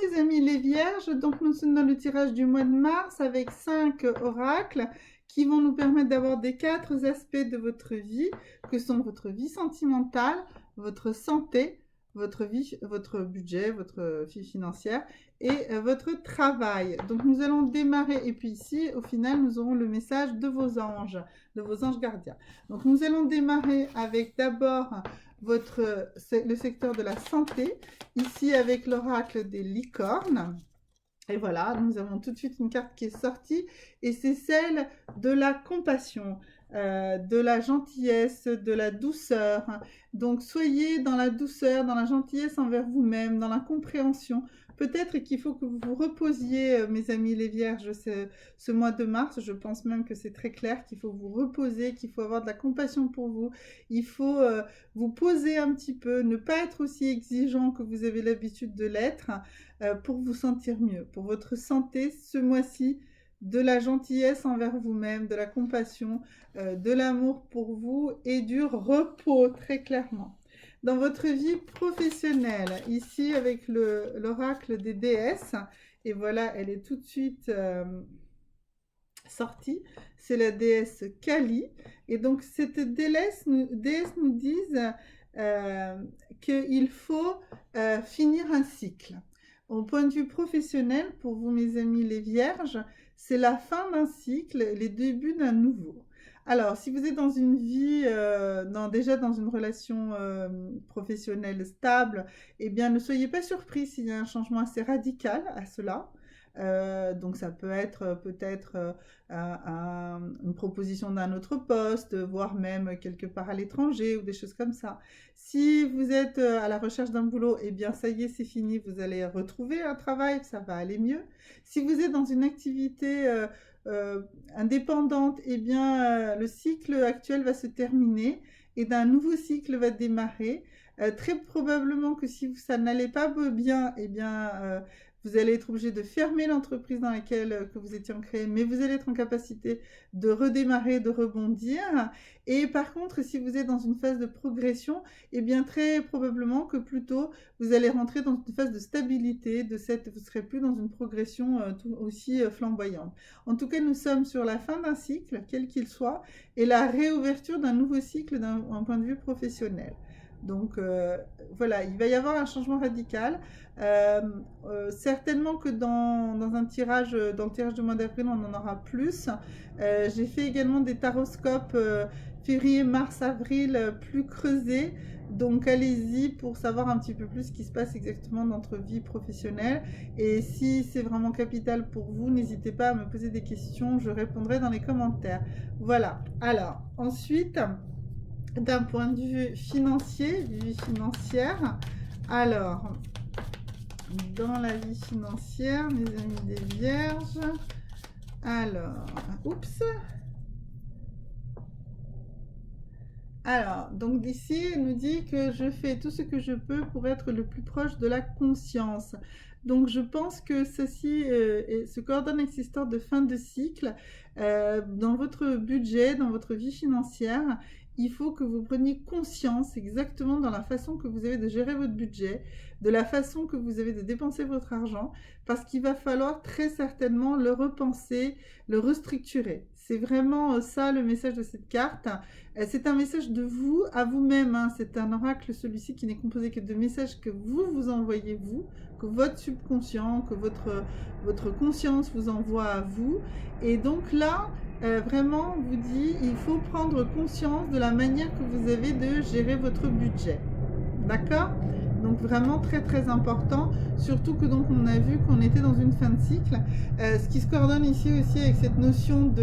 mes amis les vierges, donc nous sommes dans le tirage du mois de mars avec 5 oracles qui vont nous permettre d'avoir des 4 aspects de votre vie, que sont votre vie sentimentale, votre santé, votre budget, votre vie financière et votre travail. Donc nous allons démarrer et puis ici au final nous aurons le message de vos anges gardiens. Donc nous allons démarrer avec d'abord le secteur de la santé, ici avec l'oracle des licornes. Et voilà, nous avons tout de suite une carte qui est sortie et c'est celle de la compassion, de la gentillesse, de la douceur. Donc soyez dans la douceur, dans la gentillesse envers vous-même, dans la compréhension. Peut-être qu'il faut que vous vous reposiez, mes amis les vierges, ce mois de mars. Je pense même que c'est très clair qu'il faut vous reposer, qu'il faut avoir de la compassion pour vous. Il faut vous poser un petit peu, ne pas être aussi exigeant que vous avez l'habitude de l'être pour vous sentir mieux. Pour votre santé, ce mois-ci, de la gentillesse envers vous-même, de la compassion, de l'amour pour vous et du repos, très clairement. Dans votre vie professionnelle, ici avec l'oracle des déesses, et voilà, elle est tout de suite sortie, c'est la déesse Kali. Et donc cette déesse nous dit qu'il faut finir un cycle. Au point de vue professionnel, pour vous mes amis les vierges, c'est la fin d'un cycle, les débuts d'un nouveau. Alors, si vous êtes dans une vie, déjà dans une relation professionnelle stable, eh bien, ne soyez pas surpris s'il y a un changement assez radical à cela. Donc, ça peut être peut-être une proposition d'un autre poste, voire même quelque part à l'étranger ou des choses comme ça. Si vous êtes à la recherche d'un boulot, eh bien, ça y est, c'est fini, vous allez retrouver un travail, ça va aller mieux. Si vous êtes dans une activité indépendante, eh bien, le cycle actuel va se terminer et d'un nouveau cycle va démarrer. Très probablement que si ça n'allait pas bien, eh bien, vous allez être obligé de fermer l'entreprise dans laquelle que vous étiez ancré, mais vous allez être en capacité de redémarrer, de rebondir. Et par contre, si vous êtes dans une phase de progression, eh bien, très probablement que plutôt, vous allez rentrer dans une phase de stabilité, vous ne serez plus dans une progression aussi flamboyante. En tout cas, nous sommes sur la fin d'un cycle, quel qu'il soit, et la réouverture d'un nouveau cycle d'un point de vue professionnel. Donc voilà, il va y avoir un changement radical. Certainement que dans le tirage du mois d'avril, on en aura plus. J'ai fait également des taroscopes février, mars, avril plus creusés. Donc allez-y pour savoir un petit peu plus ce qui se passe exactement dans votre vie professionnelle. Et si c'est vraiment capital pour vous, n'hésitez pas à me poser des questions, je répondrai dans les commentaires. Voilà, alors ensuite, d'un point de vue financier, vie financière, alors, dans la vie financière, mes amis des vierges, alors, oups. Alors, donc d'ici, elle nous dit que je fais tout ce que je peux pour être le plus proche de la conscience. Donc, je pense que ceci se coordonne avec cette histoire de fin de cycle. Dans votre budget, dans votre vie financière, il faut que vous preniez conscience exactement dans la façon que vous avez de gérer votre budget, de la façon que vous avez de dépenser votre argent, parce qu'il va falloir très certainement le repenser, le restructurer. C'est vraiment ça le message de cette carte. C'est un message de vous à vous-même. Hein. C'est un oracle, celui-ci, qui n'est composé que de messages que vous vous envoyez vous, que votre subconscient, que votre conscience vous envoie à vous. Et donc là, vraiment, on vous dit, il faut prendre conscience de la manière que vous avez de gérer votre budget. D'accord ? Donc vraiment très très important, surtout que donc on a vu qu'on était dans une fin de cycle. Ce qui se coordonne ici aussi avec cette notion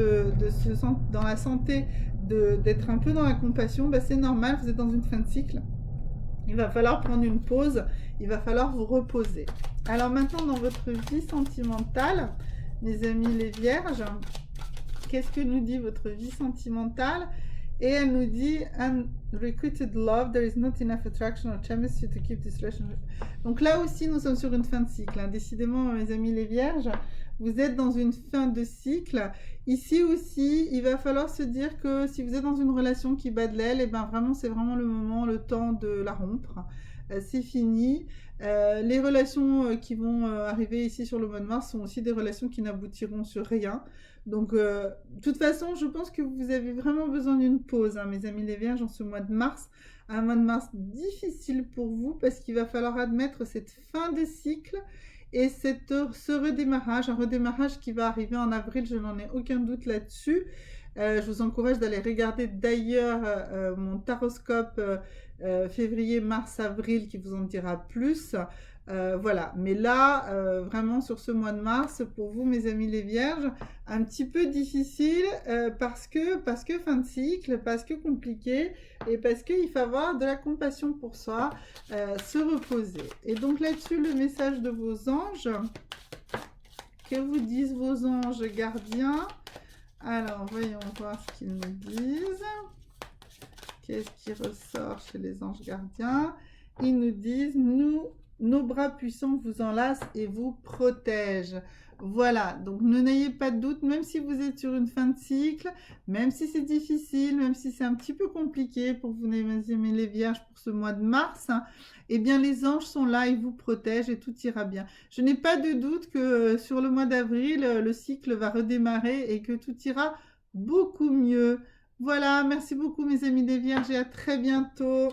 dans la santé d'être un peu dans la compassion, bah c'est normal, vous êtes dans une fin de cycle. Il va falloir prendre une pause, il va falloir vous reposer. Alors maintenant dans votre vie sentimentale, mes amis les vierges, qu'est-ce que nous dit votre vie sentimentale ? Et elle nous dit unrequited love, there is not enough attraction or chemistry to keep this relationship. Donc là aussi, nous sommes sur une fin de cycle. Hein. Décidément, mes amis les vierges, vous êtes dans une fin de cycle. Ici aussi, il va falloir se dire que si vous êtes dans une relation qui bat de l'aile, et ben vraiment, c'est vraiment le moment, le temps de la rompre. c'est fini. Les relations qui vont arriver ici sur le mois de mars sont aussi des relations qui n'aboutiront sur rien. Donc, de toute façon, je pense que vous avez vraiment besoin d'une pause, hein, mes amis les Vierges, en ce mois de mars. Un mois de mars difficile pour vous parce qu'il va falloir admettre cette fin de cycle et ce redémarrage, un redémarrage qui va arriver en avril, je n'en ai aucun doute là-dessus. Je vous encourage d'aller regarder d'ailleurs mon taroscope février, mars, avril qui vous en dira plus. Voilà, mais là, vraiment sur ce mois de mars, pour vous mes amis les Vierges, un petit peu difficile parce que fin de cycle, parce que compliqué et parce qu'il faut avoir de la compassion pour soi, se reposer. Et donc là-dessus, le message de vos anges, que vous disent vos anges gardiens? Alors, voyons voir ce qu'ils nous disent. Qu'est-ce qui ressort chez les anges gardiens? Ils nous disent, nos bras puissants vous enlacent et vous protègent. Voilà, donc n'ayez pas de doute, même si vous êtes sur une fin de cycle, même si c'est difficile, même si c'est un petit peu compliqué pour vous, mes amis les Vierges, pour ce mois de mars, hein, eh bien les anges sont là, ils vous protègent et tout ira bien. Je n'ai pas de doute que sur le mois d'avril, le cycle va redémarrer et que tout ira beaucoup mieux. Voilà, merci beaucoup mes amis les Vierges et à très bientôt.